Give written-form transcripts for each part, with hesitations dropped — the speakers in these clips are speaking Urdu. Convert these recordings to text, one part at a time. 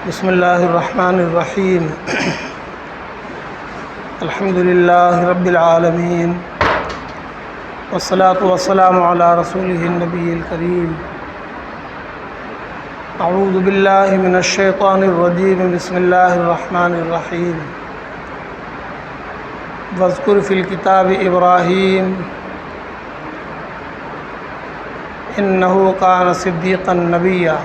بسم اللہ الرحمن الرحیم الحمد للہ رب العالمین والصلاة والسلام علی رسولہ النبی الکریم اعوذ باللہ من الشیطان الرجیم بسم اللہ الرحمن الرحیم واذکر فی الکتاب ابراہیم انہ کان صدیقا نبیا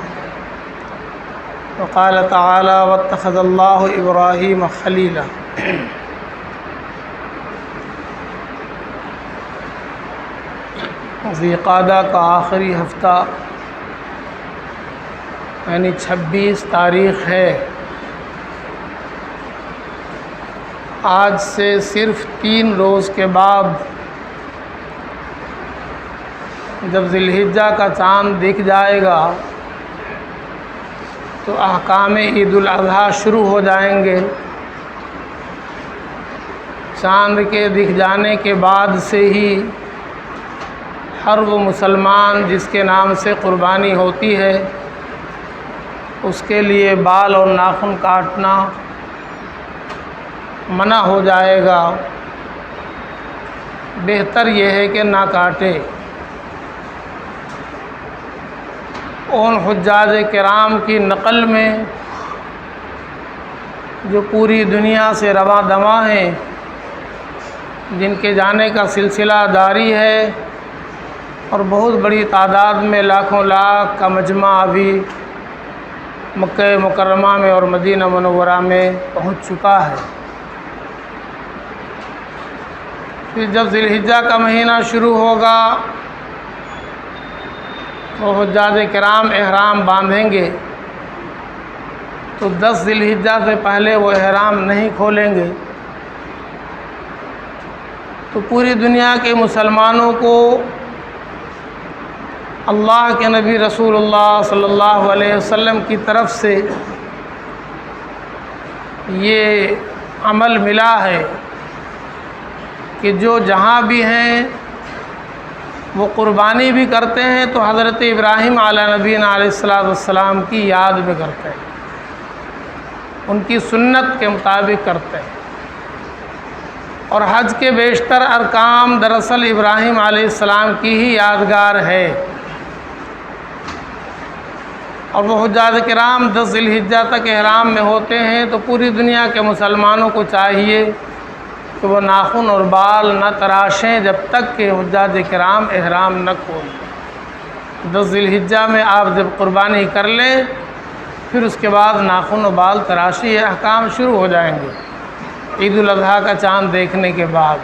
وقال تعالی واتخذ اللہ ابراہیم خلیلا۔ ذوالقعدہ کا آخری ہفتہ یعنی 26 تاریخ ہے۔ آج سے صرف 3 روز کے بعد جب ذی الحجہ کا چاند دکھ جائے گا تو احکام عید الاضحیٰ شروع ہو جائیں گے۔ چاند کے دکھ جانے کے بعد سے ہی ہر وہ مسلمان جس کے نام سے قربانی ہوتی ہے اس کے لیے بال اور ناخن کاٹنا منع ہو جائے گا۔ بہتر یہ ہے کہ نہ کاٹے۔ ان حجاج کرام کی نقل میں جو پوری دنیا سے رواں دواں ہیں، جن کے جانے کا سلسلہ جاری ہے اور بہت بڑی تعداد میں لاکھوں لاکھ کا مجمع ابھی مکہ مکرمہ میں اور مدینہ منورہ میں پہنچ چکا ہے۔ پھر جب ذی الحجہ کا مہینہ شروع ہوگا تو حجاج کرام احرام باندھیں گے، تو 10 ذی الحجہ سے پہلے وہ احرام نہیں کھولیں گے۔ تو پوری دنیا کے مسلمانوں کو اللہ کے نبی رسول اللہ صلی اللہ علیہ وسلم کی طرف سے یہ عمل ملا ہے کہ جو جہاں بھی ہیں وہ قربانی بھی کرتے ہیں تو حضرت ابراہیم علیہ نبینا علیہ السلام کی یاد میں کرتے ہیں، ان کی سنت کے مطابق کرتے ہیں۔ اور حج کے بیشتر ارکان دراصل ابراہیم علیہ السلام کی ہی یادگار ہے۔ اور وہ حجاج کرام 10 ذی الحجہ تک احرام میں ہوتے ہیں تو پوری دنیا کے مسلمانوں کو چاہیے کہ وہ ناخن اور بال نہ تراشیں جب تک کہ حجاج کرام احرام نہ کھولیں۔ 10 ذی الحجہ میں آپ جب قربانی کر لیں پھر اس کے بعد ناخن و بال تراشی یہ احکام شروع ہو جائیں گے عید الاضحیٰ کا چاند دیکھنے کے بعد۔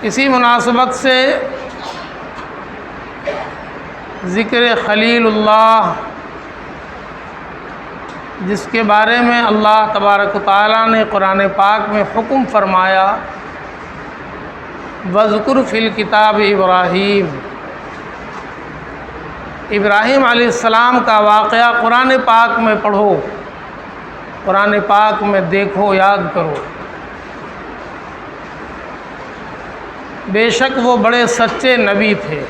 اسی مناسبت سے ذکر خلیل اللہ، جس کے بارے میں اللہ تبارک و تعالیٰ نے قرآن پاک میں حکم فرمایا وَاذْكُرْ فِي الْكِتَابِ ابراہیم، ابراہیم علیہ السلام کا واقعہ قرآن پاک میں پڑھو، قرآن پاک میں دیکھو، یاد کرو۔ بے شک وہ بڑے سچے نبی تھے،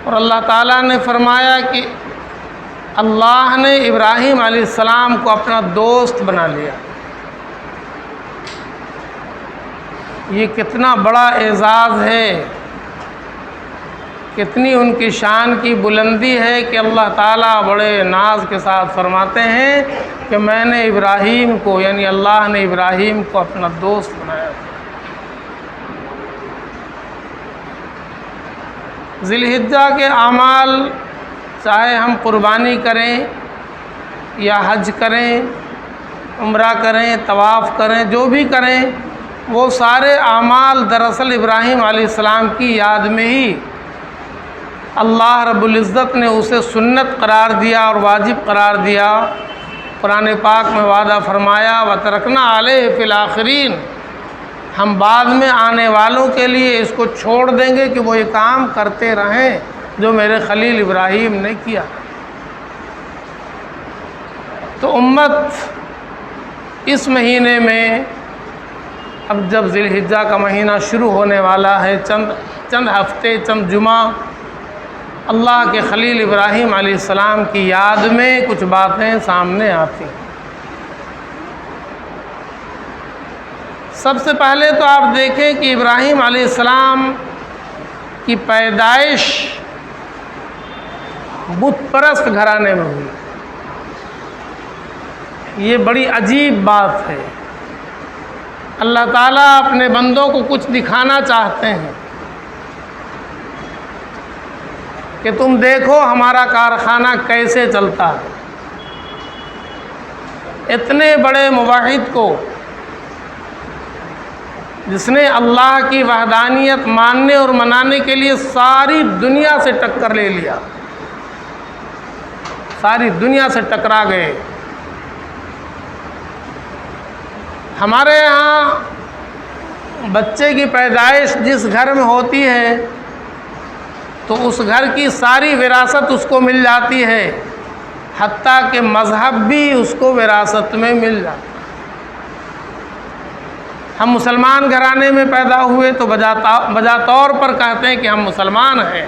اور اللہ تعالیٰ نے فرمایا کہ اللہ نے ابراہیم علیہ السلام کو اپنا دوست بنا لیا۔ یہ کتنا بڑا اعزاز ہے، کتنی ان کی شان کی بلندی ہے کہ اللہ تعالیٰ بڑے ناز کے ساتھ فرماتے ہیں کہ میں نے ابراہیم کو یعنی اللہ نے ابراہیم کو اپنا دوست بنایا۔ ذی الحجہ کے اعمال چاہے ہم قربانی کریں یا حج کریں، عمرہ کریں، طواف کریں، جو بھی کریں، وہ سارے اعمال دراصل ابراہیم علیہ السلام کی یاد میں ہی اللہ رب العزت نے اسے سنت قرار دیا اور واجب قرار دیا۔ قرآن پاک میں وعدہ فرمایا وَتَرَكْنَا عَلَيْهِ فِي الْآخِرِينَ، ہم بعد میں آنے والوں کے لیے اس کو چھوڑ دیں گے کہ وہ یہ کام کرتے رہیں جو میرے خلیل ابراہیم نے کیا۔ تو امت اس مہینے میں اب جب ذی الحجہ کا مہینہ شروع ہونے والا ہے، چند ہفتے، چند جمعہ اللہ کے خلیل ابراہیم علیہ السلام کی یاد میں کچھ باتیں سامنے آتی ہیں۔ سب سے پہلے تو آپ دیکھیں کہ ابراہیم علیہ السلام کی پیدائش بت پرست گھرانے میں ہوئی۔ یہ بڑی عجیب بات ہے۔ اللہ تعالیٰ اپنے بندوں کو کچھ دکھانا چاہتے ہیں کہ تم دیکھو ہمارا کارخانہ کیسے چلتا ہے۔ اتنے بڑے موحد کو، جس نے اللہ کی وحدانیت ماننے اور منانے کے لیے ساری دنیا سے ٹکر لے لیا، ساری دنیا سے ٹکرا گئے۔ ہمارے یہاں بچے کی پیدائش جس گھر میں ہوتی ہے تو اس گھر کی ساری وراثت اس کو مل جاتی ہے، حتیٰ کہ مذہب بھی اس کو وراثت میں مل جاتا ہے۔ ہم مسلمان گھرانے میں پیدا ہوئے تو بجا طور پر کہتے ہیں کہ ہم مسلمان ہیں۔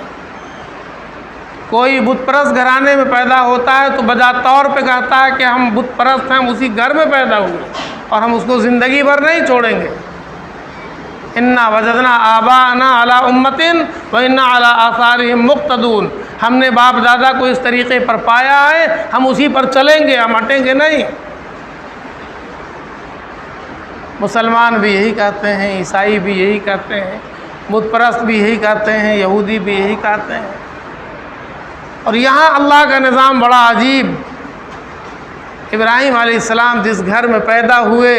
کوئی بت پرست گھرانے میں پیدا ہوتا ہے تو بجا طور پہ کہتا ہے کہ ہم بت پرست ہیں، ہم اسی گھر میں پیدا ہوئے اور ہم اس کو زندگی بھر نہیں چھوڑیں گے۔ انا وجدنا آباءنا علی امۃ وانا علی آثارہم مقتدون، ہم نے باپ دادا کو اس طریقے پر پایا ہے، ہم اسی پر چلیں گے، ہم ہٹیں گے نہیں۔ مسلمان بھی یہی کہتے ہیں، عیسائی بھی یہی کہتے ہیں، بت پرست بھی یہی کہتے ہیں، یہودی بھی یہی کہتے ہیں۔ اور یہاں اللہ کا نظام بڑا عجیب۔ ابراہیم علیہ السلام جس گھر میں پیدا ہوئے،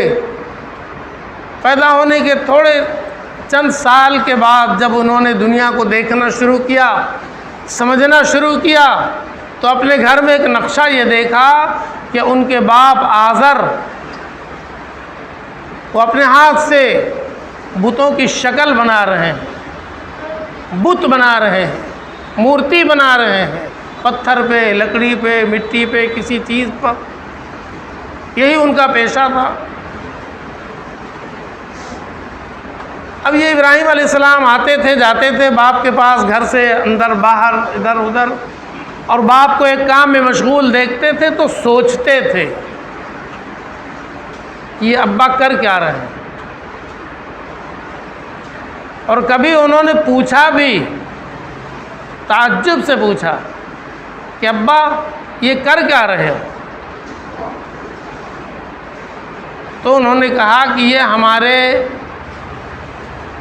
پیدا ہونے کے تھوڑے چند سال کے بعد جب انہوں نے دنیا کو دیکھنا شروع کیا، سمجھنا شروع کیا، تو اپنے گھر میں ایک نقشہ یہ دیکھا کہ ان کے باپ آزر وہ اپنے ہاتھ سے بتوں کی شکل بنا رہے ہیں، بت بنا رہے ہیں، مورتی بنا رہے ہیں، پتھر پہ، لکڑی پہ، مٹی پہ، کسی چیز پر۔ یہی ان کا پیشہ تھا۔ اب یہ ابراہیم علیہ السلام آتے تھے، جاتے تھے باپ کے پاس، گھر سے اندر باہر ادھر ادھر، اور باپ کو ایک کام میں مشغول دیکھتے تھے تو سوچتے تھے یہ ابا کر کیا رہے ہیں۔ اور کبھی انہوں نے پوچھا بھی، تعجب سے پوچھا کہ ابا یہ کر کیا رہے ہو؟ تو انہوں نے کہا کہ یہ ہمارے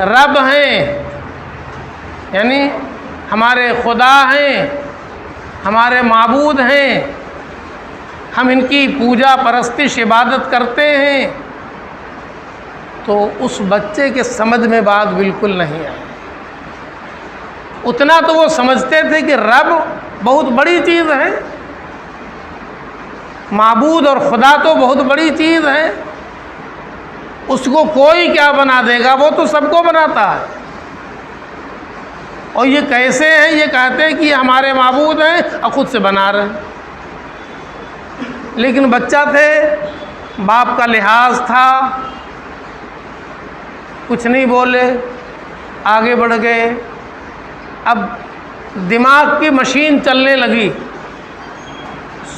رب ہیں، یعنی ہمارے خدا ہیں، ہمارے معبود ہیں، ہم ان کی پوجا پرستش عبادت کرتے ہیں۔ تو اس بچے کے سمجھ میں بات بالکل نہیں آئی۔ اتنا تو وہ سمجھتے تھے کہ رب بہت بڑی چیز ہے، معبود اور خدا تو بہت بڑی چیز ہے، اس کو کوئی کیا بنا دے گا، وہ تو سب کو بناتا ہے۔ اور یہ کیسے ہیں؟ یہ کہتے ہیں کہ یہ ہمارے معبود ہیں اور خود سے بنا رہے ہیں۔ لیکن بچہ تھے، باپ کا لحاظ تھا، کچھ نہیں بولے، آگے بڑھ گئے۔ اب دماغ کی مشین چلنے لگی،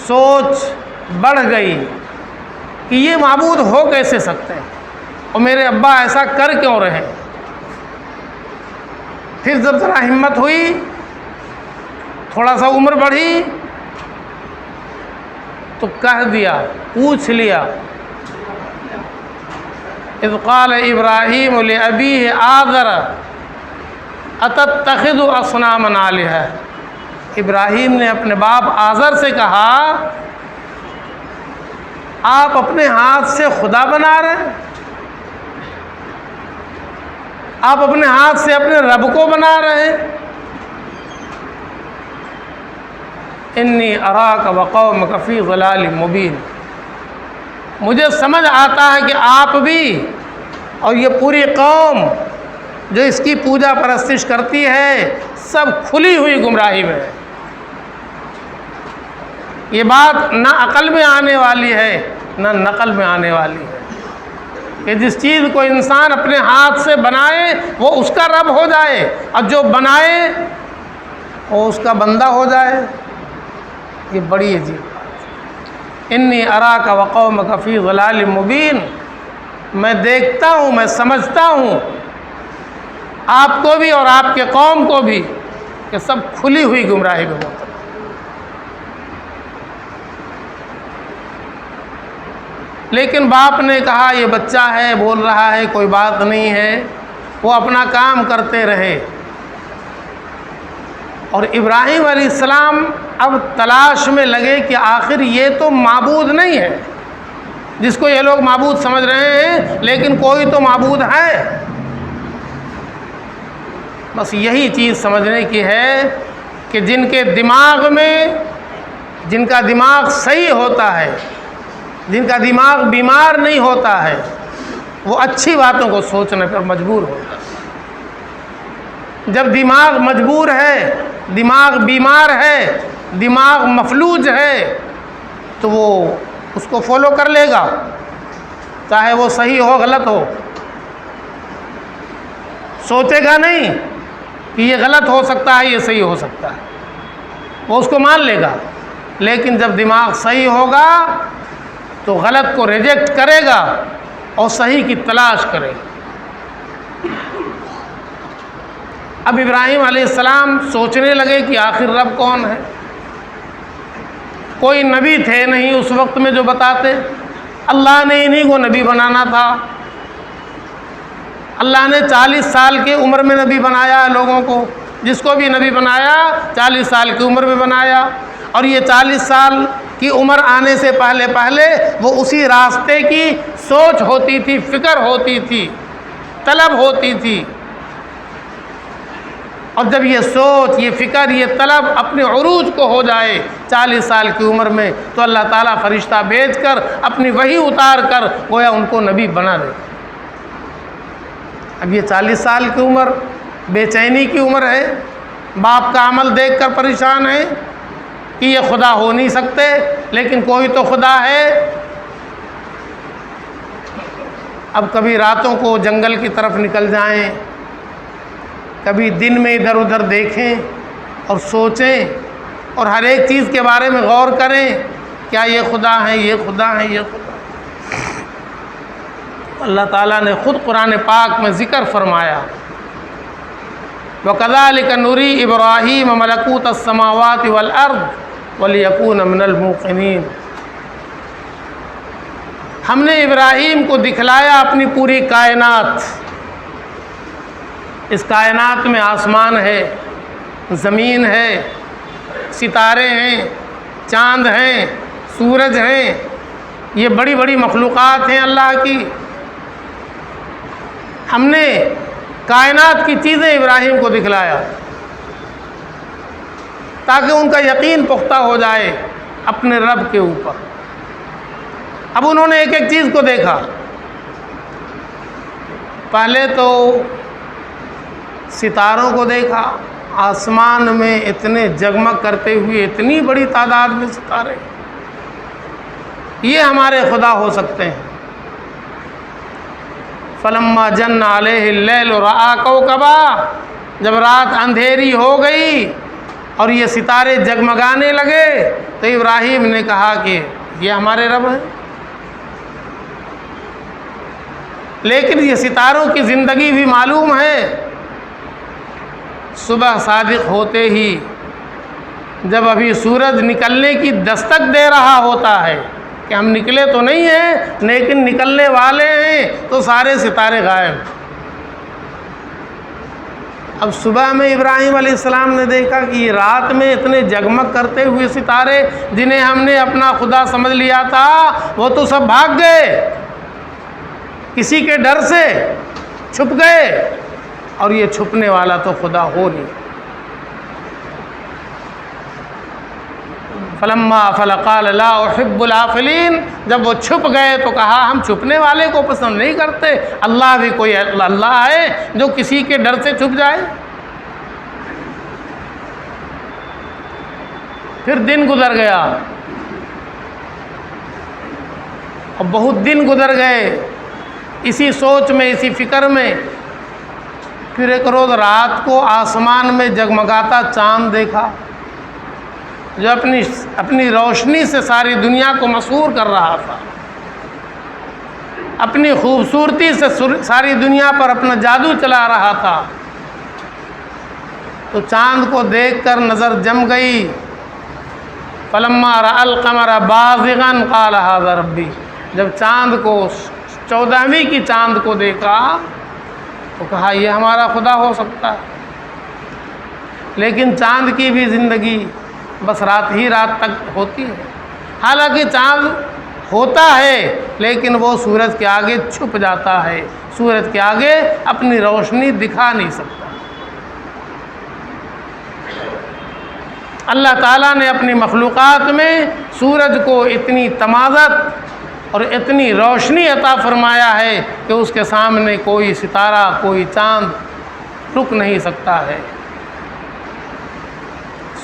سوچ بڑھ گئی کہ یہ معبود ہو کیسے سکتے ہیں اور میرے ابا ایسا کر کیوں رہے۔ پھر جب ذرا ہمت ہوئی، تھوڑا سا عمر بڑھی، تو کہہ دیا، پوچھ لیا، اذ قال ابراہیم لأبیہ آذر اتتخذ اصناما آلہۃ۔ ابراہیم نے اپنے باپ آزر سے کہا، آپ اپنے ہاتھ سے خدا بنا رہے ہیں، آپ اپنے ہاتھ سے اپنے رب کو بنا رہے ہیں۔ انی اراک وقومک فی ضلال مبین۔ مجھے سمجھ آتا ہے کہ آپ بھی اور یہ پوری قوم جو اس کی پوجا پرستش کرتی ہے، سب کھلی ہوئی گمراہی میں ہے۔ یہ بات نہ عقل میں آنے والی ہے نہ نقل میں آنے والی ہے کہ جس چیز کو انسان اپنے ہاتھ سے بنائے وہ اس کا رب ہو جائے، اور جو بنائے وہ اس کا بندہ ہو جائے، یہ بڑی عجیب بات۔ انی اراک وقومک فی ضلال مبین، میں دیکھتا ہوں، میں سمجھتا ہوں آپ کو بھی اور آپ کے قوم کو بھی کہ سب کھلی ہوئی گمراہی میں مبتلا۔ لیکن باپ نے کہا یہ بچہ ہے، بول رہا ہے، کوئی بات نہیں ہے، وہ اپنا کام کرتے رہے۔ اور ابراہیم علیہ السلام اب تلاش میں لگے کہ آخر یہ تو معبود نہیں ہے جس کو یہ لوگ معبود سمجھ رہے ہیں، لیکن کوئی تو معبود ہے۔ بس یہی چیز سمجھنے کی ہے کہ جن کے دماغ میں، جن کا دماغ صحیح ہوتا ہے، جن کا دماغ بیمار نہیں ہوتا ہے، وہ اچھی باتوں کو سوچنے پر مجبور ہوتا ہے۔ جب دماغ مجبور ہے، دماغ بیمار ہے، دماغ مفلوج ہے، تو وہ اس کو فالو کر لے گا، چاہے وہ صحیح ہو غلط ہو۔ سوچے گا نہیں کہ یہ غلط ہو سکتا ہے، یہ صحیح ہو سکتا ہے، وہ اس کو مان لے گا۔ لیکن جب دماغ صحیح ہوگا تو غلط کو ریجیکٹ کرے گا اور صحیح کی تلاش کرے گا۔ اب ابراہیم علیہ السلام سوچنے لگے کہ آخر رب کون ہے؟ کوئی نبی تھے نہیں اس وقت میں جو بتاتے، اللہ نے انہی کو نبی بنانا تھا۔ اللہ نے 40 سال کی عمر میں نبی بنایا لوگوں کو، جس کو بھی نبی بنایا 40 سال کی عمر میں بنایا، اور یہ 40 سال کی عمر آنے سے پہلے وہ اسی راستے کی سوچ ہوتی تھی، فکر ہوتی تھی، طلب ہوتی تھی۔ اور جب یہ سوچ، یہ فکر، یہ طلب اپنے عروج کو ہو جائے 40 سال کی عمر میں، تو اللہ تعالیٰ فرشتہ بھیج کر اپنی وحی اتار کر گویا ان کو نبی بنا دے۔ اب یہ 40 سال کی عمر بے چینی کی عمر ہے، باپ کا عمل دیکھ کر پریشان ہے کہ یہ خدا ہو نہیں سکتے، لیکن کوئی تو خدا ہے۔ اب کبھی راتوں کو جنگل کی طرف نکل جائیں، کبھی دن میں ادھر ادھر دیکھیں اور سوچیں اور ہر ایک چیز کے بارے میں غور کریں، کیا یہ خدا ہے، یہ خدا ہے، یہ خدا۔ اللہ تعالیٰ نے خود قرآن پاک میں ذکر فرمایا، وَكَذَلِكَ نُرِي إِبْرَاهِيمَ مَلَكُوتَ السَّمَاوَاتِ وَالْأَرْضِ وَلِيَكُونَ مِنَ الْمُوقِنِينَ۔ ہم نے ابراہیم کو دکھلایا اپنی پوری کائنات۔ اس کائنات میں آسمان ہے، زمین ہے، ستارے ہیں، چاند ہیں، سورج ہیں، یہ بڑی بڑی مخلوقات ہیں اللہ کی۔ ہم نے کائنات کی چیزیں ابراہیم کو دکھلایا تاکہ ان کا یقین پختہ ہو جائے اپنے رب کے اوپر۔ اب انہوں نے ایک ایک چیز کو دیکھا۔ پہلے تو ستاروں کو دیکھا، آسمان میں اتنے جگمگ کرتے ہوئے اتنی بڑی تعداد میں ستارے، یہ ہمارے خدا ہو سکتے ہیں۔ فلما جن علیہ اللیل رأى کوكبا، جب رات اندھیری ہو گئی اور یہ ستارے جگمگانے لگے تو ابراہیم نے کہا کہ یہ ہمارے رب ہیں۔ لیکن یہ ستاروں کی زندگی بھی معلوم ہے، صبح صادق ہوتے ہی جب ابھی سورج نکلنے کی دستک دے رہا ہوتا ہے کہ ہم نکلے تو نہیں ہیں لیکن نکلنے والے ہیں، تو سارے ستارے غائب۔ اب صبح میں ابراہیم علیہ السلام نے دیکھا کہ یہ رات میں اتنے جگمگ کرتے ہوئے ستارے جنہیں ہم نے اپنا خدا سمجھ لیا تھا، وہ تو سب بھاگ گئے، کسی کے ڈر سے چھپ گئے، اور یہ چھپنے والا تو خدا ہو نہیں۔ فلما افل قال لا احب الافلین، جب وہ چھپ گئے تو کہا ہم چھپنے والے کو پسند نہیں کرتے، اللہ بھی کوئی اللہ ہے جو کسی کے ڈر سے چھپ جائے۔ پھر دن گزر گیا، اور بہت دن گزر گئے اسی سوچ میں، اسی فکر میں۔ پھر ایک روز رات کو آسمان میں جگمگاتا چاند دیکھا جو اپنی روشنی سے ساری دنیا کو مسحور کر رہا تھا، اپنی خوبصورتی سے ساری دنیا پر اپنا جادو چلا رہا تھا۔ تو چاند کو دیکھ کر نظر جم گئی۔ فلما رأى القمر بازغا قال هذا ربی، جب چاند کو 14ویں کی چاند کو دیکھا تو کہا یہ ہمارا خدا ہو سکتا ہے۔ لیکن چاند کی بھی زندگی بس رات ہی رات تک ہوتی ہے، حالانکہ چاند ہوتا ہے لیکن وہ سورج کے آگے چھپ جاتا ہے، سورج کے آگے اپنی روشنی دکھا نہیں سکتا۔ اللہ تعالیٰ نے اپنی مخلوقات میں سورج کو اتنی تمازت اور اتنی روشنی عطا فرمایا ہے کہ اس کے سامنے کوئی ستارہ، کوئی چاند رک نہیں سکتا ہے۔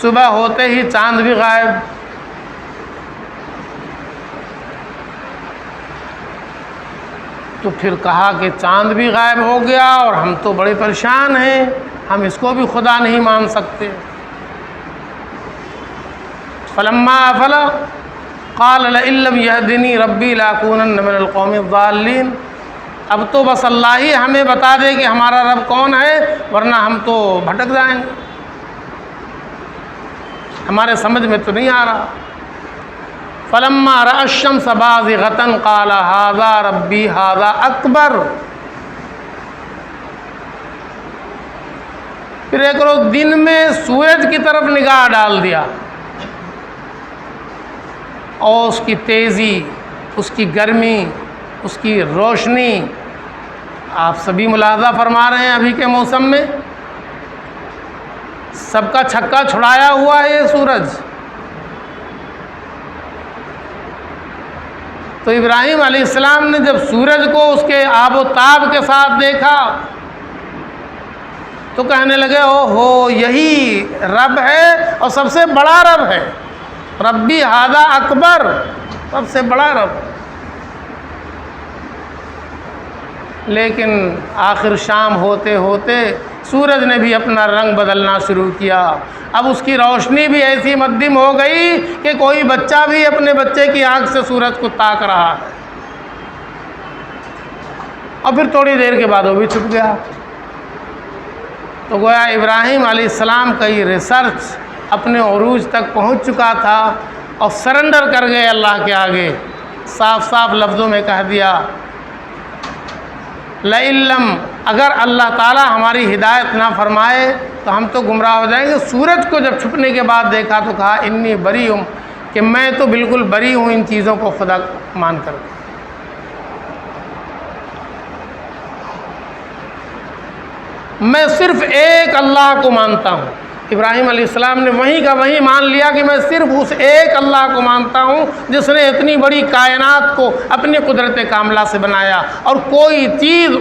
صبح ہوتے ہی چاند بھی غائب۔ تو پھر کہا کہ چاند بھی غائب ہو گیا اور ہم تو بڑے پریشان ہیں، ہم اس کو بھی خدا نہیں مان سکتے۔ فلما افل قال لئن لم يهدني ربي لاكونن من القوم الضالين، اب تو بس اللہ ہی ہمیں بتا دے کہ ہمارا رب کون ہے، ورنہ ہم تو بھٹک جائیں گے، ہمارے سمجھ میں تو نہیں آ رہا۔ فلما رأى الشمس بازغة قال هذا ربي هذا اکبر، پھر ایک روز دن میں سورج کی طرف نگاہ ڈال دیا اور اس کی تیزی، اس کی گرمی، اس کی روشنی آپ سبھی ملاحظہ فرما رہے ہیں۔ ابھی کے موسم میں سب کا چھکا چھڑایا ہوا ہے یہ سورج۔ تو ابراہیم علیہ السلام نے جب سورج کو اس کے آب و تاب کے ساتھ دیکھا تو کہنے لگے او ہو، یہی رب ہے اور سب سے بڑا رب ہے، ربی ھذا اکبر، سب سے بڑا رب۔ لیکن آخر شام ہوتے ہوتے سورج نے بھی اپنا رنگ بدلنا شروع کیا، اب اس کی روشنی بھی ایسی مدھم ہو گئی کہ کوئی بچہ بھی اپنے بچے کی آنکھ سے سورج کو تاک رہا ہے، اور پھر تھوڑی دیر کے بعد وہ بھی چھپ گیا۔ تو گویا ابراہیم علیہ السلام کا یہ ریسرچ اپنے عروج تک پہنچ چکا تھا اور سرنڈر کر گئے اللہ کے آگے، صاف صاف لفظوں میں کہہ دیا لئن لم، اگر اللہ تعالیٰ ہماری ہدایت نہ فرمائے تو ہم تو گمراہ ہو جائیں گے۔ سورج کو جب چھپنے کے بعد دیکھا تو کہا انی بری ہوں، کہ میں تو بالکل بری ہوں ان چیزوں کو خدا مان کر۔ میں صرف ایک اللہ کو مانتا ہوں۔ ابراہیم علیہ السلام نے وہیں کا وہیں مان لیا کہ میں صرف اس ایک اللہ کو مانتا ہوں جس نے اتنی بڑی کائنات کو اپنی قدرت کاملہ سے بنایا، اور کوئی چیز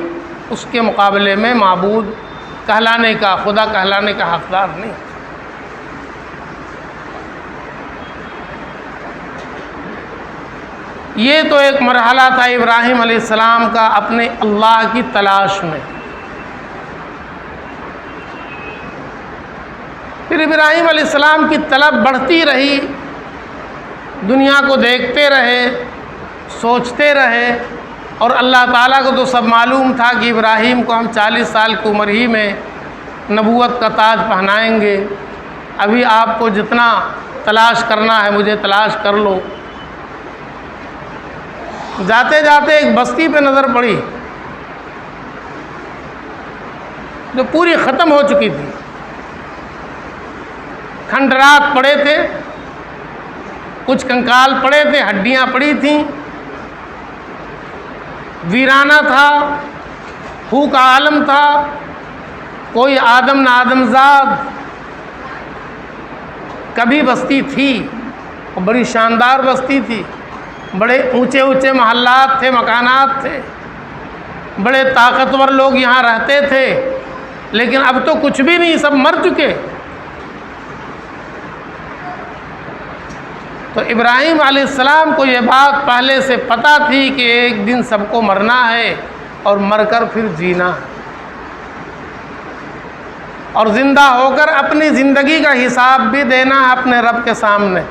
اس کے مقابلے میں معبود کہلانے کا، خدا کہلانے کا حقدار نہیں۔ یہ تو ایک مرحلہ تھا ابراہیم علیہ السلام کا اپنے اللہ کی تلاش میں۔ پھر ابراہیم علیہ السلام کی طلب بڑھتی رہی، دنیا کو دیکھتے رہے، سوچتے رہے، اور اللہ تعالیٰ کو تو سب معلوم تھا کہ ابراہیم کو ہم 40 سال کی عمر ہی میں نبوت کا تاج پہنائیں گے، ابھی آپ کو جتنا تلاش کرنا ہے مجھے تلاش کر لو۔ جاتے جاتے ایک بستی پہ نظر پڑی جو پوری ختم ہو چکی تھی، کھنڈرات پڑے تھے، کچھ کنکال پڑے تھے، ہڈیاں پڑی تھیں، ویرانہ تھا، پھوک عالم تھا، کوئی آدم نہ آدمزاد۔ کبھی بستی تھی اور بڑی شاندار بستی تھی، بڑے اونچے اونچے محلات تھے، مکانات تھے، بڑے طاقتور لوگ یہاں رہتے تھے، لیکن اب تو کچھ بھی نہیں، سب مر چکے۔ تو ابراہیم علیہ السلام کو یہ بات پہلے سے پتہ تھی کہ ایک دن سب کو مرنا ہے اور مر کر پھر جینا ہے۔ اور زندہ ہو کر اپنی زندگی کا حساب بھی دینا ہے اپنے رب کے سامنے۔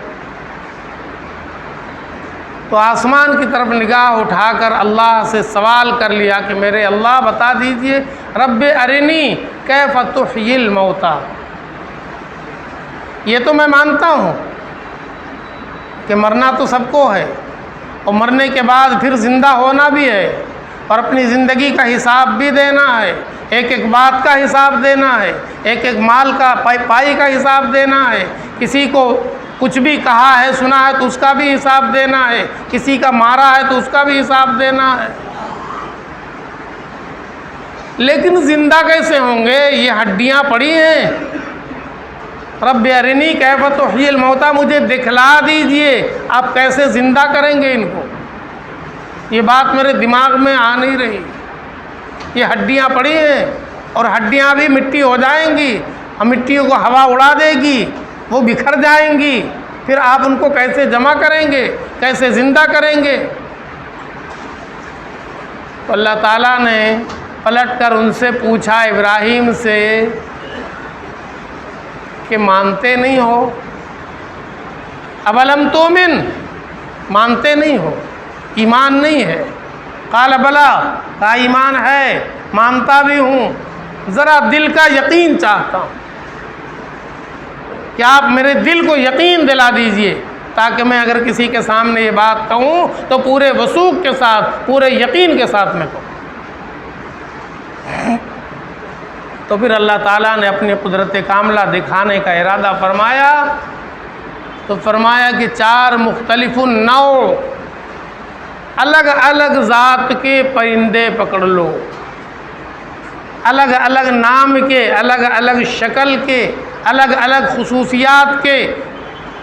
تو آسمان کی طرف نگاہ اٹھا کر اللہ سے سوال کر لیا کہ میرے اللہ بتا دیجئے، رب ارنی کیف تحیی الموتیٰ، یہ تو میں مانتا ہوں کہ مرنا تو سب کو ہے، اور مرنے کے بعد پھر زندہ ہونا بھی ہے، اور اپنی زندگی کا حساب بھی دینا ہے، ایک ایک بات کا حساب دینا ہے، ایک ایک مال کا پائی کا حساب دینا ہے، کسی کو کچھ بھی کہا ہے سنا ہے تو اس کا بھی حساب دینا ہے، کسی کا مارا ہے تو اس کا بھی حساب دینا ہے۔ لیکن زندہ کیسے ہوں گے؟ یہ ہڈیاں پڑی ہیں۔ رب ارنی کیف تحیی الموتیٰ، مجھے دکھلا دیجئے آپ کیسے زندہ کریں گے ان کو۔ یہ بات میرے دماغ میں آ نہیں رہی۔ یہ ہڈیاں پڑی ہیں اور ہڈیاں بھی مٹی ہو جائیں گی، اور مٹیوں کو ہوا اڑا دے گی، وہ بکھر جائیں گی، پھر آپ ان کو کیسے جمع کریں گے، کیسے زندہ کریں گے؟ تو اللہ تعالیٰ نے پلٹ کر ان سے پوچھا، ابراہیم سے، کہ مانتے نہیں ہو؟ اولم تؤمن، مانتے نہیں ہو، ایمان نہیں ہے؟ قال بلا، کہا ایمان ہے، مانتا بھی ہوں، ذرا دل کا یقین چاہتا ہوں کہ آپ میرے دل کو یقین دلا دیجئے، تاکہ میں اگر کسی کے سامنے یہ بات کہوں تو پورے وثوق کے ساتھ، پورے یقین کے ساتھ میں کہوں۔ تو پھر اللہ تعالیٰ نے اپنی قدرت کاملہ دکھانے کا ارادہ فرمایا، تو فرمایا کہ 4 مختلف نوع، الگ الگ ذات کے پرندے پکڑ لو، الگ الگ نام کے، الگ الگ شکل کے، الگ الگ خصوصیات کے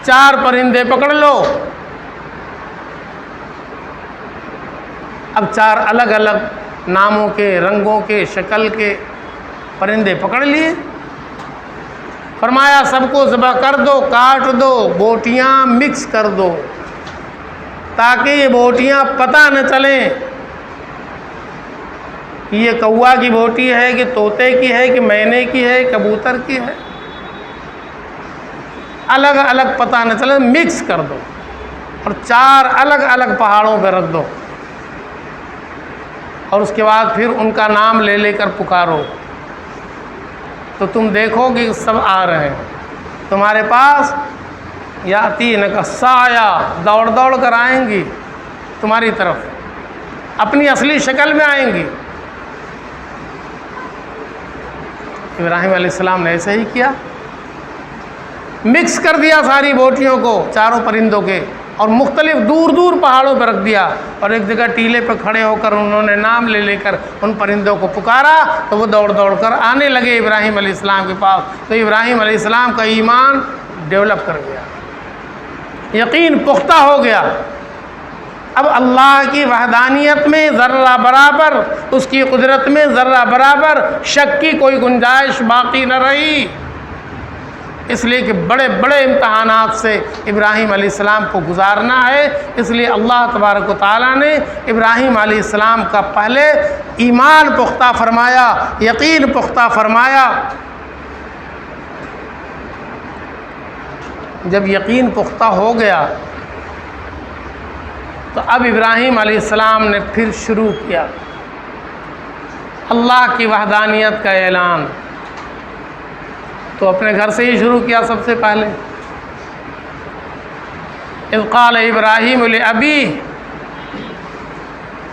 4 پرندے پکڑ لو۔ اب 4 الگ الگ ناموں کے، رنگوں کے، شکل کے پرندے پکڑ لیے، فرمایا سب کو ذبح کر دو، کاٹ دو، بوٹیاں مکس کر دو، تاکہ یہ بوٹیاں پتہ نہ چلیں کہ یہ کوا کی بوٹی ہے کہ طوطے کی ہے کہ مینے کی ہے، کبوتر کی ہے، الگ الگ پتہ نہ چلے، مکس کر دو، اور 4 الگ الگ پہاڑوں پہ رکھ دو، اور اس کے بعد پھر ان کا نام لے لے کر پکارو، تو تم دیکھو کہ سب آ رہے ہیں تمہارے پاس، یاتینک سعیا، دوڑ دوڑ کر آئیں گی تمہاری طرف، اپنی اصلی شکل میں آئیں گی۔ ابراہیم علیہ السلام نے ایسے ہی کیا، مکس کر دیا ساری بوٹیوں کو 4 پرندوں کے، اور مختلف دور دور پہاڑوں پہ رکھ دیا، اور ایک جگہ ٹیلے پہ کھڑے ہو کر انہوں نے نام لے لے کر ان پرندوں کو پکارا، تو وہ دوڑ دوڑ کر آنے لگے ابراہیم علیہ السلام کے پاس۔ تو ابراہیم علیہ السلام کا ایمان ڈیولپ کر گیا، یقین پختہ ہو گیا۔ اب اللہ کی وحدانیت میں ذرہ برابر، اس کی قدرت میں ذرہ برابر شک کی کوئی گنجائش باقی نہ رہی، اس لیے کہ بڑے بڑے امتحانات سے ابراہیم علیہ السلام کو گزارنا ہے۔ اس لیے اللہ تبارک و تعالیٰ نے ابراہیم علیہ السلام کا پہلے ایمان پختہ فرمایا، یقین پختہ فرمایا۔ جب یقین پختہ ہو گیا تو اب ابراہیم علیہ السلام نے پھر شروع کیا اللہ کی وحدانیت کا اعلان۔ تو اپنے گھر سے ہی شروع کیا سب سے پہلے۔ اذ قال ابراہیم لابیہ،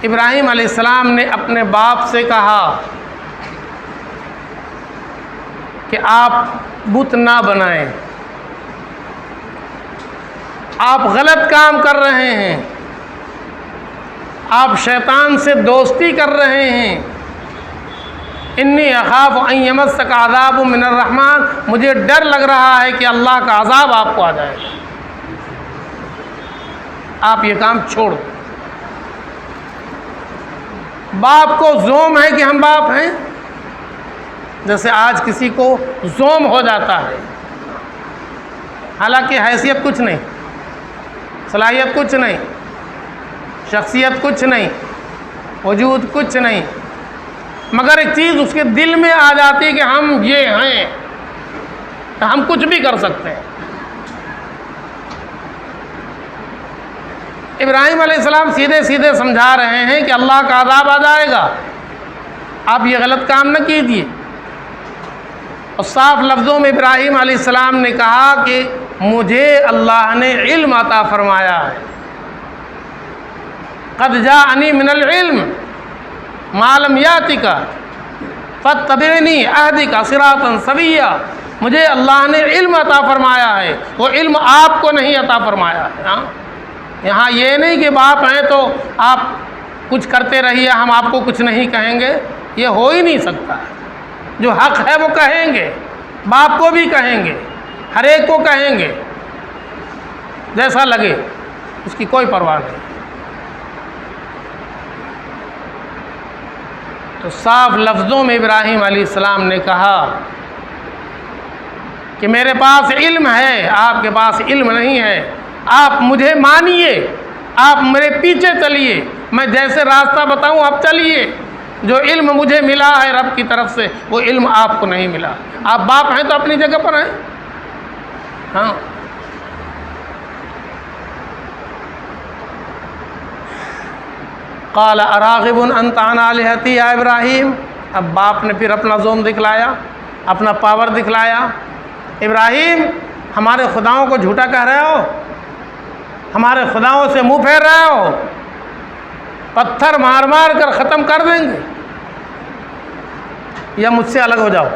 ابراہیم علیہ السلام نے اپنے باپ سے کہا کہ آپ بت نہ بنائیں، آپ غلط کام کر رہے ہیں، آپ شیطان سے دوستی کر رہے ہیں۔ انی اخاف ان یمسک عذاب من الرحمن، مجھے ڈر لگ رہا ہے کہ اللہ کا عذاب آپ کو آ جائے گا، آپ یہ کام چھوڑ دیں۔ باپ کو زوم ہے کہ ہم باپ ہیں، جیسے آج کسی کو زوم ہو جاتا ہے، حالانکہ حیثیت کچھ نہیں، صلاحیت کچھ نہیں، شخصیت کچھ نہیں، وجود کچھ نہیں، مگر ایک چیز اس کے دل میں آ جاتی ہے کہ ہم یہ ہیں، ہم کچھ بھی کر سکتے ہیں۔ ابراہیم علیہ السلام سیدھے سیدھے سمجھا رہے ہیں کہ اللہ کا عذاب آ جائے گا، آپ یہ غلط کام نہ کیجیے۔ اور صاف لفظوں میں ابراہیم علیہ السلام نے کہا کہ مجھے اللہ نے علم عطا فرمایا ہے، قد جاءنی من العلم ما لم یاتک فاتبعنی اہدک صراطا سویا، مجھے اللہ نے علم عطا فرمایا ہے، وہ علم آپ کو نہیں عطا فرمایا ہے۔ ہاں، یہاں یہ نہیں کہ باپ ہیں تو آپ کچھ کرتے رہیے، ہم آپ کو کچھ نہیں کہیں گے، یہ ہو ہی نہیں سکتا۔ جو حق ہے وہ کہیں گے، باپ کو بھی کہیں گے، ہر ایک کو کہیں گے، جیسا لگے، اس کی کوئی پرواہ نہیں۔ تو صاف لفظوں میں ابراہیم علیہ السلام نے کہا کہ میرے پاس علم ہے، آپ کے پاس علم نہیں ہے، آپ مجھے مانیے، آپ میرے پیچھے چلیے، میں جیسے راستہ بتاؤں آپ چلیے۔ جو علم مجھے ملا ہے رب کی طرف سے وہ علم آپ کو نہیں ملا۔ آپ باپ ہیں تو اپنی جگہ پر ہیں۔ ہاں، قال اراغب انت عن آلہتی یا ابراہیم، اب باپ نے پھر اپنا زوم دکھلایا، اپنا پاور دکھلایا۔ ابراہیم، ہمارے خداؤں کو جھوٹا کہہ رہے ہو، ہمارے خداؤں سے منہ پھیر رہے ہو، پتھر مار مار کر ختم کر دیں گے، یا مجھ سے الگ ہو جاؤ،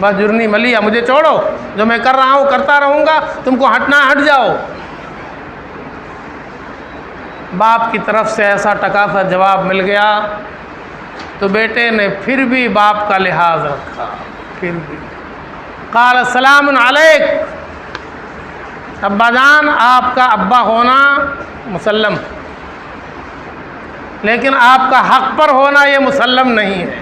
بس جرنی ملیا، مجھے چھوڑو، جو میں کر رہا ہوں کرتا رہوں گا، تم کو ہٹنا ہٹ جاؤ۔ باپ کی طرف سے ایسا ٹکا سا جواب مل گیا تو بیٹے نے پھر بھی باپ کا لحاظ رکھا، پھر بھی قال السلام علیک، ابا جان آپ کا ابا ہونا مسلم، لیکن آپ کا حق پر ہونا یہ مسلم نہیں ہے۔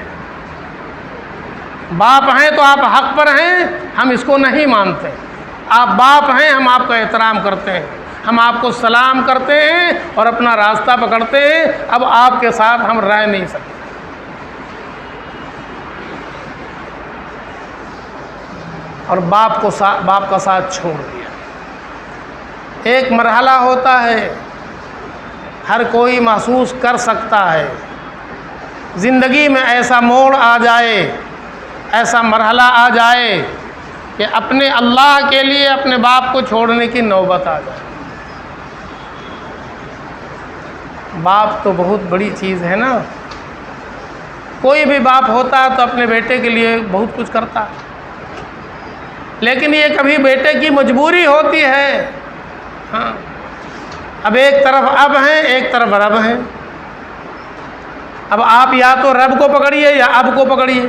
باپ ہیں تو آپ حق پر ہیں، ہم اس کو نہیں مانتے۔ آپ باپ ہیں، ہم آپ کا احترام کرتے ہیں، ہم آپ کو سلام کرتے ہیں اور اپنا راستہ پکڑتے ہیں، اب آپ کے ساتھ ہم رہ نہیں سکتے۔ اور باپ کا ساتھ چھوڑ دیا۔ ایک مرحلہ ہوتا ہے، ہر کوئی محسوس کر سکتا ہے، زندگی میں ایسا موڑ آ جائے، ایسا مرحلہ آ جائے کہ اپنے اللہ کے لیے اپنے باپ کو چھوڑنے کی نوبت آ جائے۔ باپ تو بہت بڑی چیز ہے نا، کوئی بھی باپ ہوتا ہے تو اپنے بیٹے کے لیے بہت کچھ کرتا ہے، لیکن یہ کبھی بیٹے کی مجبوری ہوتی ہے۔ ہاں، اب ایک طرف اب ہیں، ایک طرف رب ہیں، اب آپ یا تو رب کو پکڑیے یا اب کو پکڑیے۔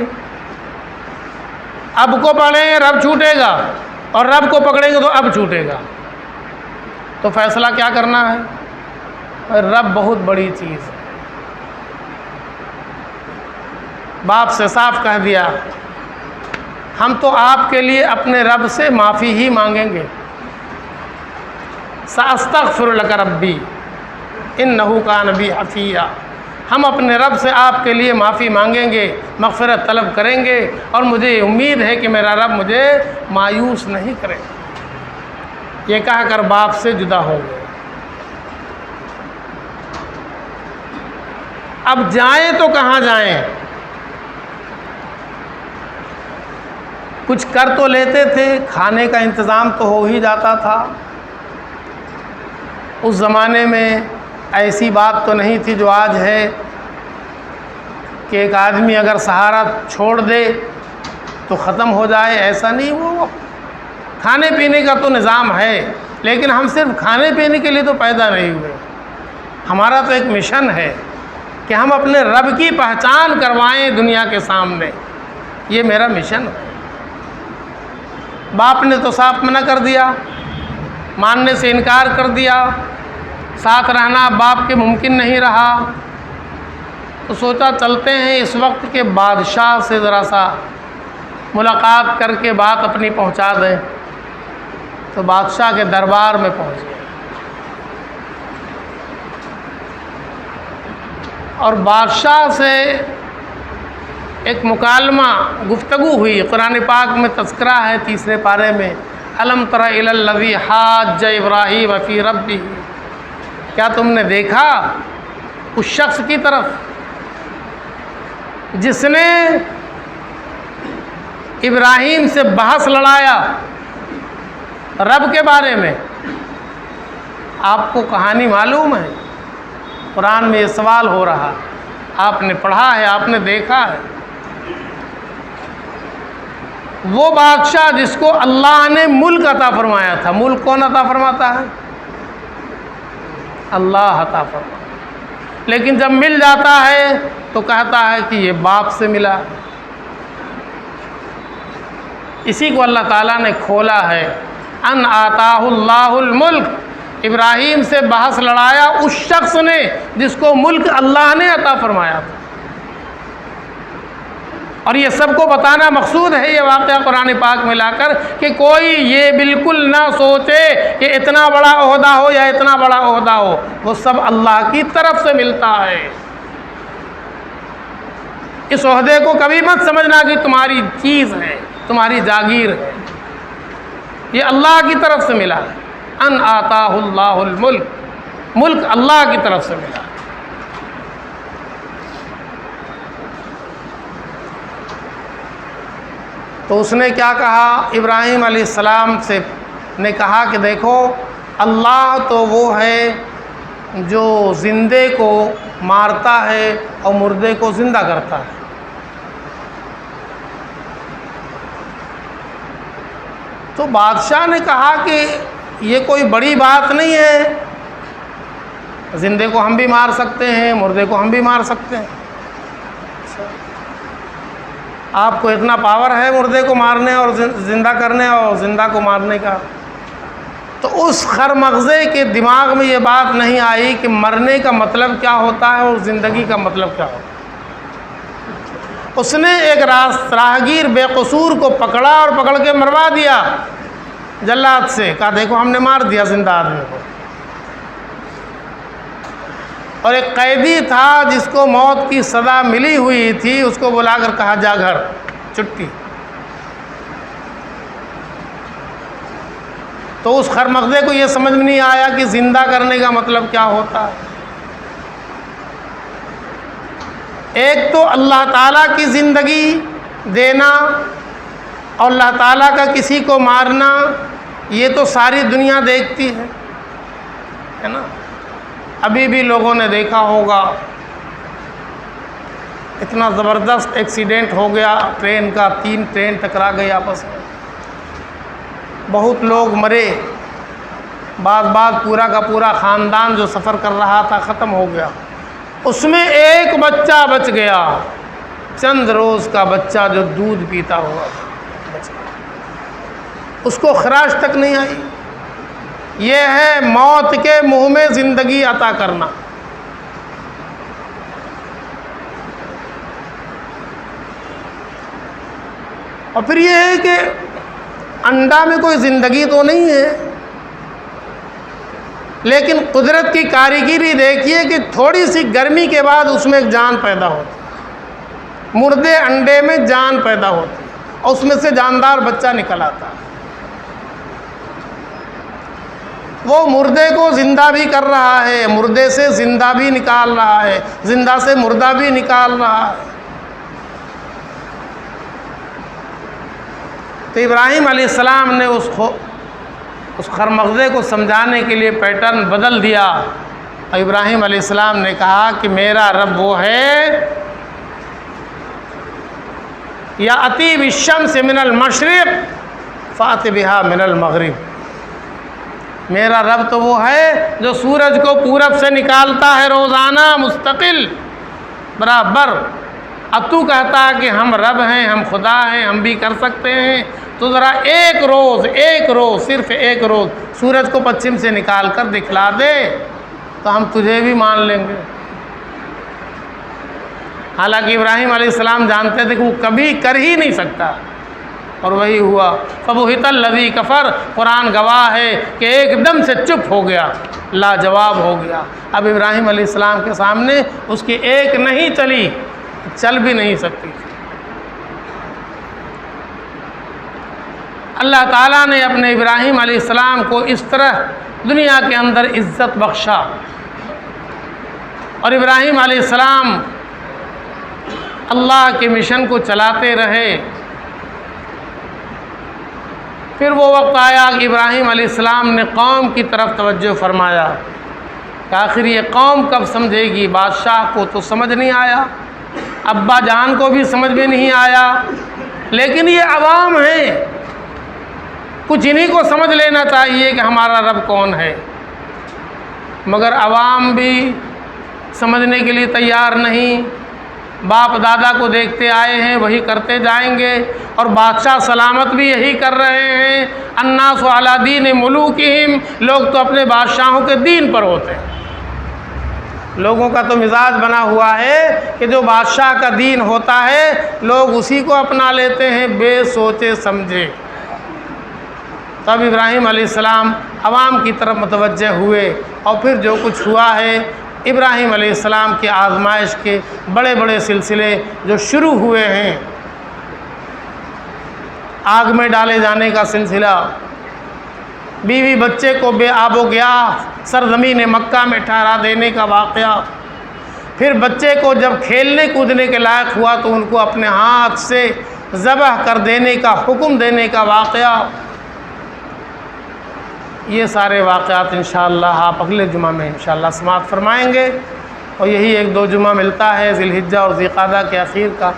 اب کو پکڑیں رب چھوٹے گا، اور رب کو پکڑیں گے تو اب چھوٹے گا، تو فیصلہ کیا کرنا ہے؟ رب بہت بڑی چیز ہے۔ باپ سے صاف کہہ دیا، ہم تو آپ کے لیے اپنے رب سے معافی ہی مانگیں گے، سأستغفر لک ربی انہ کان بی حفیٰ، ہم اپنے رب سے آپ کے لیے معافی مانگیں گے، مغفرت طلب کریں گے، اور مجھے امید ہے کہ میرا رب مجھے مایوس نہیں کرے۔ یہ کہہ کر باپ سے جدا ہو گئے۔ اب جائیں تو کہاں جائیں؟ کچھ کر تو لیتے تھے، کھانے کا انتظام تو ہو ہی جاتا تھا۔ اس زمانے میں ایسی بات تو نہیں تھی جو آج ہے کہ ایک آدمی اگر سہارا چھوڑ دے تو ختم ہو جائے، ایسا نہیں۔ وہ کھانے پینے کا تو نظام ہے، لیکن ہم صرف کھانے پینے کے لیے تو پیدا نہیں ہوئے۔ ہمارا تو ایک مشن ہے کہ ہم اپنے رب کی پہچان کروائیں دنیا کے سامنے، یہ میرا مشن ہے۔ باپ نے تو صاف منع کر دیا، ماننے سے انکار کر دیا، ساتھ رہنا باپ کے ممکن نہیں رہا، تو سوچا چلتے ہیں اس وقت کے بادشاہ سے ذرا سا ملاقات کر کے بات اپنی پہنچا دیں۔ تو بادشاہ کے دربار میں پہنچ گئے، اور بادشاہ سے ایک مکالمہ گفتگو ہوئی، قرآن پاک میں تذکرہ ہے 3 پارے میں، الم تر الی الذی حاج ابراہیم فی ربہ، کیا تم نے دیکھا اس شخص کی طرف جس نے ابراہیم سے بحث لڑایا رب کے بارے میں؟ آپ کو کہانی معلوم ہے، قرآن میں یہ سوال ہو رہا، آپ نے پڑھا ہے، آپ نے دیکھا ہے۔ وہ بادشاہ جس کو اللہ نے ملک عطا فرمایا تھا، ملک کون عطا فرماتا ہے؟ اللہ عطا فرماتا، لیکن جب مل جاتا ہے تو کہتا ہے کہ یہ باپ سے ملا۔ اسی کو اللہ تعالیٰ نے کھولا ہے، ان آتاہ اللہ الملک، ابراہیم سے بحث لڑایا اس شخص نے جس کو ملک اللہ نے عطا فرمایا تھا۔ اور یہ سب کو بتانا مقصود ہے یہ واقعہ قرآن پاک میں لا کر، کہ کوئی یہ بالکل نہ سوچے کہ اتنا بڑا عہدہ ہو یا اتنا بڑا عہدہ ہو، وہ سب اللہ کی طرف سے ملتا ہے۔ اس عہدے کو کبھی مت سمجھنا کہ تمہاری چیز ہے، تمہاری جاگیر ہے، یہ اللہ کی طرف سے ملا ہے۔ ان آتاہ اللہ الملک، ملک اللہ کی طرف سے ملا۔ تو اس نے کیا کہا؟ ابراہیم علیہ السلام سے نے کہا کہ دیکھو، اللہ تو وہ ہے جو زندے کو مارتا ہے اور مردے کو زندہ کرتا ہے۔ تو بادشاہ نے کہا کہ یہ کوئی بڑی بات نہیں ہے، زندے کو ہم بھی مار سکتے ہیں، مردے کو ہم بھی مار سکتے ہیں۔ آپ کو اتنا پاور ہے مردے کو مارنے اور زندہ کرنے اور زندہ کو مارنے کا؟ تو اس خرمغزے کے دماغ میں یہ بات نہیں آئی کہ مرنے کا مطلب کیا ہوتا ہے اور زندگی کا مطلب کیا ہوتا ہے۔ اس نے ایک راہگیر بے قصور کو پکڑا اور پکڑ کے مروا دیا جلاد سے، کہا دیکھو ہم نے مار دیا زندہ آدمی کو۔ اور ایک قیدی تھا جس کو موت کی سزا ملی ہوئی تھی، اس کو بلا کر کہا جا گھر، چھٹی۔ تو اس خرمغزے کو یہ سمجھ میں نہیں آیا کہ زندہ کرنے کا مطلب کیا ہوتا ہے۔ ایک تو اللہ تعالیٰ کی زندگی دینا اور اللہ تعالیٰ کا کسی کو مارنا، یہ تو ساری دنیا دیکھتی ہے نا۔ ابھی بھی لوگوں نے دیکھا ہوگا، اتنا زبردست ایکسیڈنٹ ہو گیا ٹرین کا، 3 ٹرین ٹکرا گئی آپس میں، بہت لوگ مرے، بعد پورا کا پورا خاندان جو سفر کر رہا تھا ختم ہو گیا۔ اس میں ایک بچہ بچ گیا، چند روز کا بچہ جو دودھ پیتا ہوا بچ گیا، اس کو خراش تک نہیں آئی۔ یہ ہے موت کے منہ میں زندگی عطا کرنا۔ اور پھر یہ ہے کہ انڈا میں کوئی زندگی تو نہیں ہے، لیکن قدرت کی کاریگری دیکھیے کہ تھوڑی سی گرمی کے بعد اس میں ایک جان پیدا ہوتی، مردے انڈے میں جان پیدا ہوتی اور اس میں سے جاندار بچہ نکل آتا ہے۔ وہ مردے کو زندہ بھی کر رہا ہے، مردے سے زندہ بھی نکال رہا ہے، زندہ سے مردہ بھی نکال رہا ہے۔ تو ابراہیم علیہ السلام نے اس خرمغزے کو سمجھانے کے لیے پیٹرن بدل دیا، اور ابراہیم علیہ السلام نے کہا کہ میرا رب وہ ہے یأتی بالشمس من المشرق فأت بہا من المغرب، میرا رب تو وہ ہے جو سورج کو پورب سے نکالتا ہے روزانہ مستقل برابر۔ اب تو کہتا ہے کہ ہم رب ہیں، ہم خدا ہیں، ہم بھی کر سکتے ہیں، تو ذرا ایک روز صرف ایک روز سورج کو پچھم سے نکال کر دکھلا دے تو ہم تجھے بھی مان لیں گے۔ حالانکہ ابراہیم علیہ السلام جانتے تھے کہ وہ کبھی کر ہی نہیں سکتا، اور وہی ہوا۔ فبہت الذی کفر، قرآن گواہ ہے کہ ایک دم سے چپ ہو گیا، لاجواب ہو گیا۔ اب ابراہیم علیہ السلام کے سامنے اس کی ایک نہیں چلی، چل بھی نہیں سکتی تھی۔ اللہ تعالیٰ نے اپنے ابراہیم علیہ السلام کو اس طرح دنیا کے اندر عزت بخشا، اور ابراہیم علیہ السلام اللہ کے مشن کو چلاتے رہے۔ پھر وہ وقت آیا کہ ابراہیم علیہ السلام نے قوم کی طرف توجہ فرمایا کہ آخر یہ قوم کب سمجھے گی؟ بادشاہ کو تو سمجھ نہیں آیا، ابا جان کو بھی سمجھ میں نہیں آیا، لیکن یہ عوام ہیں، کچھ انہی کو سمجھ لینا چاہیے کہ ہمارا رب کون ہے۔ مگر عوام بھی سمجھنے کے لیے تیار نہیں، باپ دادا کو دیکھتے آئے ہیں وہی کرتے جائیں گے، اور بادشاہ سلامت بھی یہی کر رہے ہیں۔ الناس علی دین ملوکہم، لوگ تو اپنے بادشاہوں کے دین پر ہوتے ہیں۔ لوگوں کا تو مزاج بنا ہوا ہے کہ جو بادشاہ کا دین ہوتا ہے لوگ اسی کو اپنا لیتے ہیں بے سوچے سمجھے۔ تب ابراہیم علیہ السلام عوام کی طرف متوجہ ہوئے، اور پھر جو کچھ ہوا ہے، ابراہیم علیہ السلام کی آزمائش کے بڑے بڑے سلسلے جو شروع ہوئے ہیں، آگ میں ڈالے جانے کا سلسلہ، بیوی بچے کو بے آب و گیاہ سرزمین مکہ میں ٹھہرا دینے کا واقعہ، پھر بچے کو جب کھیلنے کودنے کے لائق ہوا تو ان کو اپنے ہاتھ سے ذبح کر دینے کا حکم دینے کا واقعہ، یہ سارے واقعات انشاءاللہ آپ اگلے جمعہ میں انشاءاللہ سماعت فرمائیں گے۔ اور یہی ایک دو جمعہ ملتا ہے ذی الحجہ اور ذی القعدہ کے اخیر کا،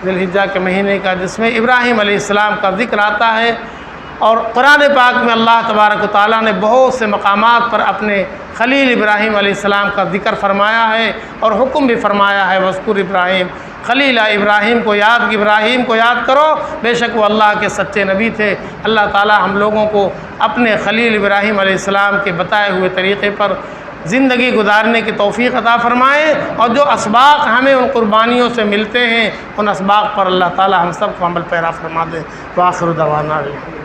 ذی الحجہ کے مہینے کا، جس میں ابراہیم علیہ السلام کا ذکر آتا ہے۔ اور قرآن پاک میں اللہ تبارک و تعالیٰ نے بہت سے مقامات پر اپنے خلیل ابراہیم علیہ السلام کا ذکر فرمایا ہے اور حکم بھی فرمایا ہے، وَاذْكُرْ ابراہیم خلیل ابراہیم کو ابراہیم کو یاد کرو، بے شک وہ اللہ کے سچے نبی تھے۔ اللہ تعالیٰ ہم لوگوں کو اپنے خلیل ابراہیم علیہ السلام کے بتائے ہوئے طریقے پر زندگی گزارنے کی توفیق عطا فرمائے، اور جو اسباق ہمیں ان قربانیوں سے ملتے ہیں ان اسباق پر اللہ تعالیٰ ہم سب کو عمل پیرا فرما دے۔ وآخر دعوانا الحمدللہ۔